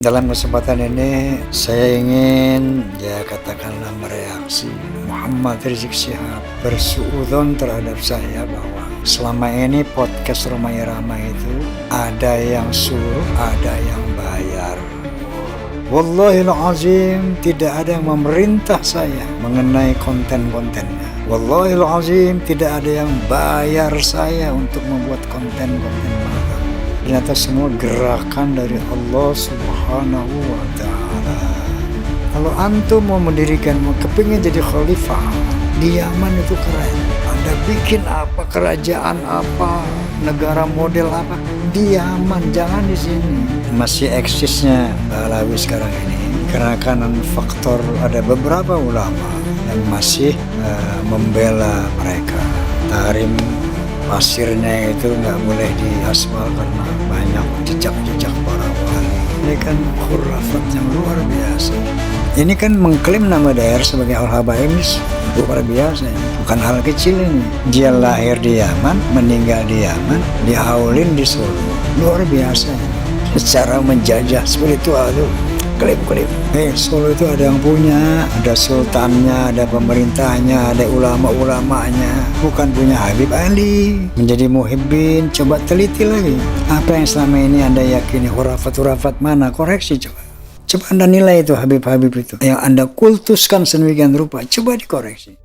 Dalam kesempatan ini saya ingin katakanlah mereaksi Muhammad Rizik Syihab bersuudzon terhadap saya bahwa selama ini podcast Rhoma Irama itu ada yang suruh, ada yang bayar. Wallahil azim, tidak ada yang memerintah saya mengenai konten-kontennya. Wallahil azim, tidak ada yang bayar saya untuk membuat konten-konten mereka. Ternyata semua gerakan dari Allah Subhanahu wa Ta'ala. Kalau antum mau mendirikan, mau kepingin jadi khalifah di Yaman, itu keren. Anda bikin apa, kerajaan apa, negara model apa di Yaman, jangan di sini. Masih eksisnya Alawi sekarang ini karena kanan faktor ada beberapa ulama yang masih membela mereka. Tarim pasirnya itu nggak boleh diaspal karena banyak jejak-jejak para wali. Ini kan khurafat yang luar biasa. Ini kan mengklaim nama daerah sebagai Al-Habaib, luar biasa. Bukan hal kecil ini. Dia lahir di Yaman, meninggal di Yaman, dihaulin di Solo. Luar biasa. Secara menjajah spiritual itu klaim-klaim. Solo itu ada yang punya, ada sultannya, ada pemerintahnya, ada ulama-ulamanya. Bukan punya Habib Ali. Menjadi muhibbin, coba teliti lagi. Apa yang selama ini Anda yakini khurafat-khurafat mana? Koreksi coba. Coba Anda nilai itu Habib-Habib itu. Yang Anda kultuskan sedemikian rupa, coba dikoreksi.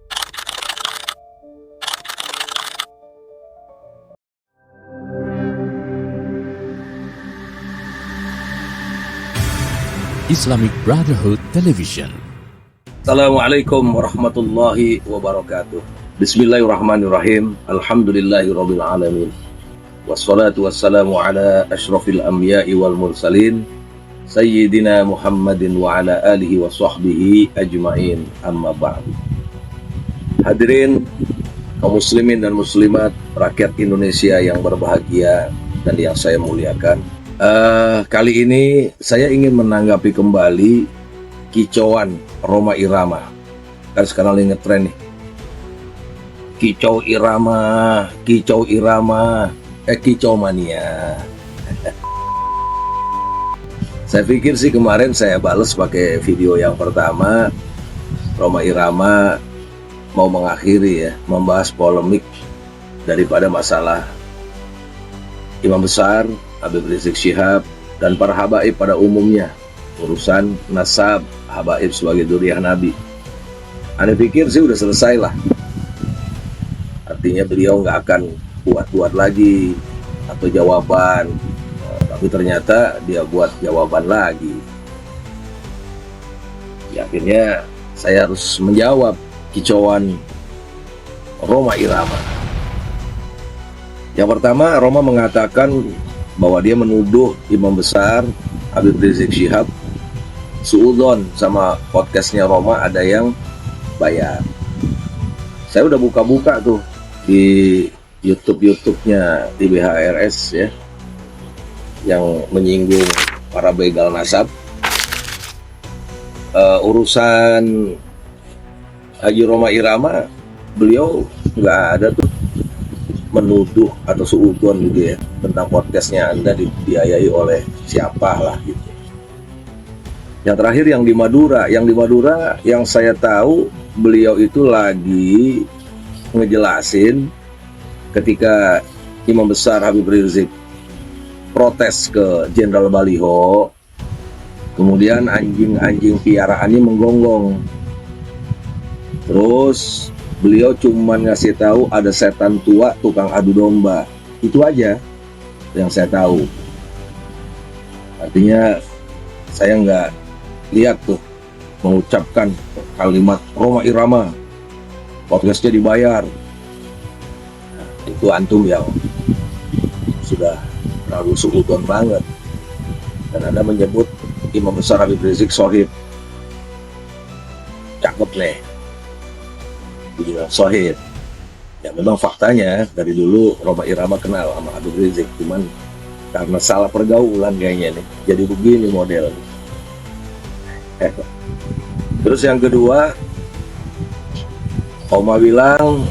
Islamic Brotherhood Television. Assalamualaikum warahmatullahi wabarakatuh. Bismillahirrahmanirrahim. Alhamdulillahirabbil alamin. Wassalatu wassalamu ala asyrafil anbiya'i wal mursalin sayyidina Muhammadin wa ala alihi wa sahbihi ajmain. Amma ba'du. Hadirin kaum muslimin dan muslimat, rakyat Indonesia yang berbahagia dan yang saya muliakan. Kali ini saya ingin menanggapi kembali kicauan Rhoma Irama. Kan sekarang lagi ngetren nih. Kicau Irama, kicau mania. Saya pikir sih kemarin saya balas pakai video yang pertama. Rhoma Irama mau mengakhiri membahas polemik daripada masalah Imam Besar Habib Rizik Syihab dan para habaib pada umumnya, urusan nasab habaib sebagai dzurriyyah Nabi. Anda pikir sih udah selesai lah, artinya beliau nggak akan buat lagi atau jawaban, tapi ternyata dia buat jawaban lagi. Ya, akhirnya saya harus menjawab kicauan Rhoma Irama. Yang pertama, Rhoma mengatakan bahwa dia menuduh Imam Besar Habib Rizik Syihab suudzon sama podcastnya Rhoma ada yang bayar. Saya udah buka-buka tuh di YouTube-nya di BHRS yang menyinggung para begal nasab. Urusan Haji Rhoma Irama, beliau nggak ada tuh menuduh atau suudzon gitu tentang podcastnya Anda dibiayai oleh siapa lah gitu. Yang terakhir yang di Madura yang saya tahu beliau itu lagi ngejelasin ketika Imam Besar Habib Rizik protes ke Jenderal Baliho, kemudian anjing-anjing piaraannya menggonggong. Terus beliau cuma ngasih tahu ada setan tua tukang adu domba. Itu aja yang saya tahu. Artinya saya nggak lihat tuh mengucapkan kalimat Rhoma Irama podcastnya dibayar. Nah, itu antum yang sudah terlalu suudzon banget. Dan Anda menyebut Imam Besar Habib Rizik Sohib. Cakep nih dibilang sohib. Ya memang faktanya dari dulu Rhoma Irama kenal sama Habib Rizik, cuman karena salah pergaulan kayaknya nih jadi begini model. Terus yang kedua, Rhoma bilang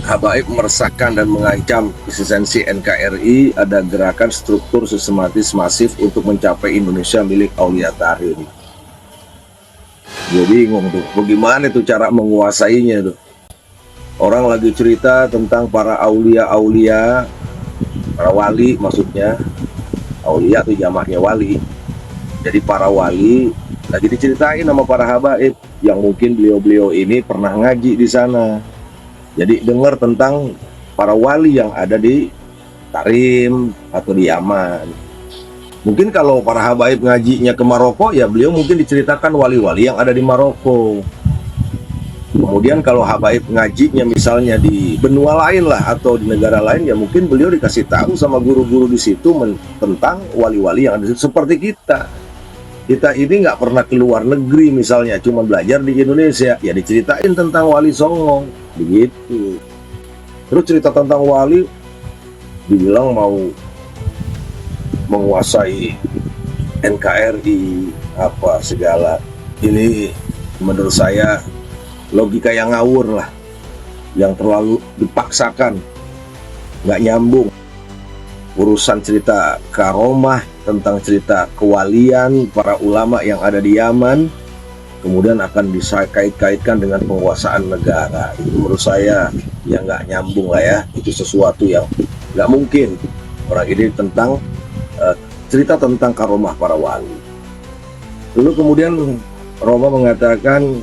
habaib meresahkan dan mengancam eksistensi NKRI, ada gerakan struktur sistematis masif untuk mencapai Indonesia milik Aulia Tahrir. Gue bingung tuh, bagaimana tuh cara menguasainya tuh. Orang lagi cerita tentang para aulia-aulia, para wali maksudnya. Aulia tuh jamaknya wali. Jadi para wali lagi diceritain sama para habaib yang mungkin beliau-beliau ini pernah ngaji di sana. Jadi dengar tentang para wali yang ada di Tarim atau di Yaman. Mungkin kalau para habaib ngajinya ke Maroko, ya beliau mungkin diceritakan wali-wali yang ada di Maroko. Kemudian kalau habaib ngajinya misalnya di benua lain lah atau di negara lain, ya mungkin beliau dikasih tahu sama guru-guru di situ tentang wali-wali yang ada di situ. Seperti kita ini nggak pernah keluar negeri misalnya, cuma belajar di Indonesia, ya diceritain tentang Wali Songo begitu. Terus cerita tentang wali dibilang mau menguasai NKRI apa segala. Ini menurut saya logika yang ngawur lah, yang terlalu dipaksakan, nggak nyambung. Urusan cerita karomah, tentang cerita kewalian para ulama yang ada di Yaman, kemudian akan dikait-kaitkan dengan penguasaan negara. Itu menurut saya yang nggak nyambung lah ya. Itu sesuatu yang nggak mungkin. Orang ini tentang cerita tentang karomah para wali. Lalu kemudian Roma mengatakan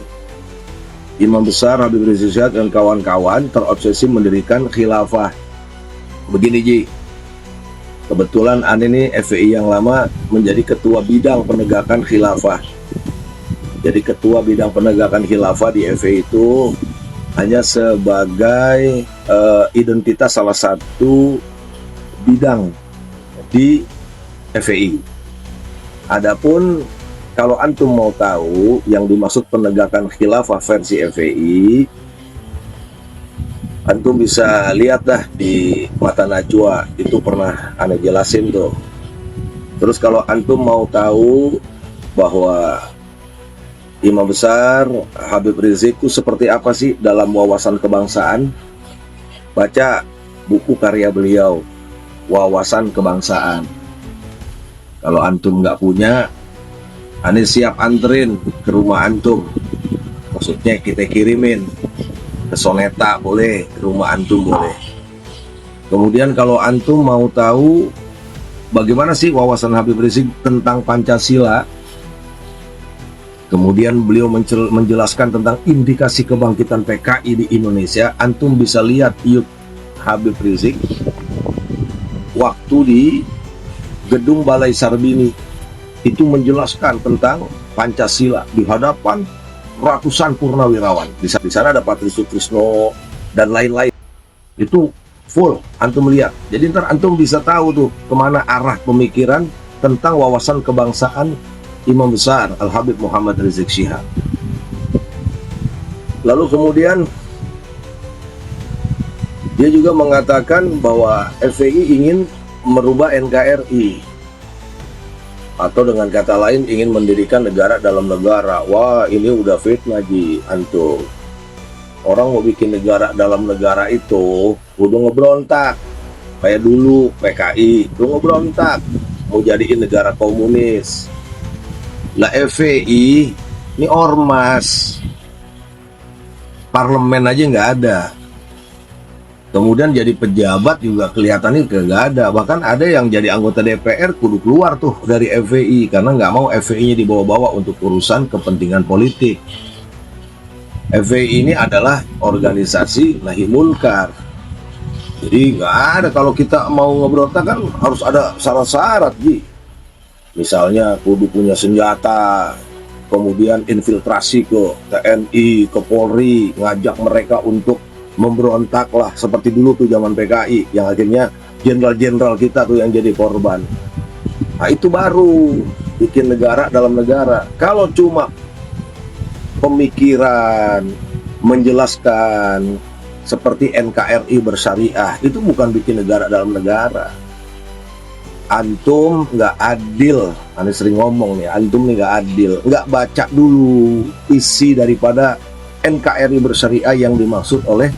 Imam Besar Habib Rizik Syihab dan kawan-kawan terobsesi mendirikan khilafah. Begini Ji, kebetulan Ane ini FPI yang lama menjadi ketua bidang penegakan khilafah. Jadi ketua bidang penegakan khilafah di FPI itu hanya sebagai identitas salah satu bidang di FPI. Adapun kalau antum mau tahu yang dimaksud penegakan khilafah versi FPI, antum bisa lihat dah di Mata Najwa, itu pernah Ane jelasin tuh. Terus kalau antum mau tahu bahwa Imam Besar Habib Rizik itu seperti apa sih dalam wawasan kebangsaan, baca buku karya beliau, Wawasan Kebangsaan. Kalau antum nggak punya, Ane siap anterin ke rumah antum. Maksudnya kita kirimin ke Soneta boleh, ke rumah antum boleh. Kemudian kalau antum mau tahu bagaimana sih wawasan Habib Rizik tentang Pancasila, kemudian beliau menjelaskan tentang indikasi kebangkitan PKI di Indonesia, antum bisa lihat YouTube Habib Rizik waktu di Gedung Balai Sarbini. Itu menjelaskan tentang Pancasila di hadapan ratusan purnawirawan. Di sana ada Patri Sutrisno dan lain-lain. Itu full antum lihat. Jadi ntar antum bisa tahu tuh kemana arah pemikiran tentang wawasan kebangsaan Imam Besar Al-Habib Muhammad Rizik Syihab. Lalu kemudian dia juga mengatakan bahwa FPI ingin merubah NKRI, atau dengan kata lain ingin mendirikan negara dalam negara. Wah, ini udah fitnah Ji antum. Orang mau bikin negara dalam negara itu udah ngebrontak. Kayak dulu PKI udah ngebrontak, mau jadiin negara komunis. Lah FPI ini ormas, parlemen aja nggak ada. Kemudian jadi pejabat juga kelihatannya nggak ada. Bahkan ada yang jadi anggota DPR kudu keluar tuh dari FPI karena nggak mau FPI-nya dibawa-bawa untuk urusan kepentingan politik. FPI ini adalah organisasi nahi munkar. Jadi nggak ada, kalau kita mau ngeberontak kan harus ada syarat-syarat Ji. Misalnya kudu punya senjata, kemudian infiltrasi ke TNI, ke Polri, ngajak mereka untuk memberontak lah, seperti dulu tuh zaman PKI yang akhirnya jenderal-jenderal kita tuh yang jadi korban. Nah itu baru bikin negara dalam negara. Kalau cuma pemikiran menjelaskan seperti NKRI bersyariah, itu bukan bikin negara dalam negara. Antum nggak adil, Ane sering ngomong nih, antum nih nggak adil, nggak baca dulu isi daripada NKRI bersyariah yang dimaksud oleh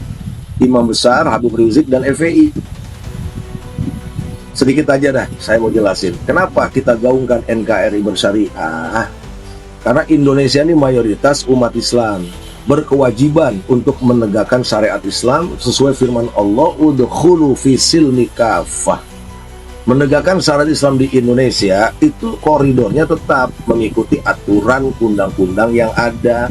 Imam Besar, Habib Rizik, dan FPI. Sedikit aja dah, saya mau jelasin. Kenapa kita gaungkan NKRI Bersyariah? Karena Indonesia ini mayoritas umat Islam, berkewajiban untuk menegakkan syariat Islam sesuai firman Allah, udkhulu fi silmi kafah. Menegakkan syariat Islam di Indonesia itu koridornya tetap mengikuti aturan undang-undang yang ada.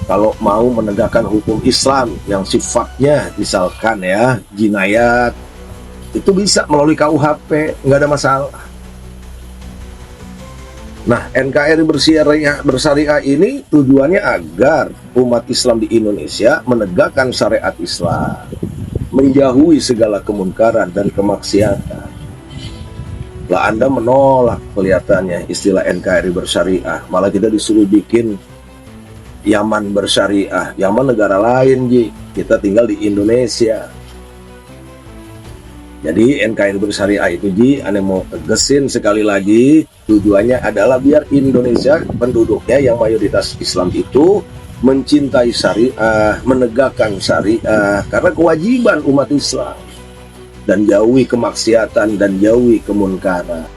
Kalau mau menegakkan hukum Islam yang sifatnya misalkan ya jinayat, itu bisa melalui KUHP, nggak ada masalah. Nah, NKRI bersyariah ini tujuannya agar umat Islam di Indonesia menegakkan syariat Islam, menjauhi segala kemunkaran dan kemaksiatan. Lah Anda menolak kelihatannya istilah NKRI bersyariah, malah kita disuruh bikin Yaman bersyariah. Yaman negara lain, Ji. Kita tinggal di Indonesia. Jadi NKRI bersyariah itu, Ji, Anda mau tegesin sekali lagi, tujuannya adalah biar Indonesia penduduknya yang mayoritas Islam itu mencintai syariah, menegakkan syariah, karena kewajiban umat Islam, dan jauhi kemaksiatan dan jauhi kemunkaran.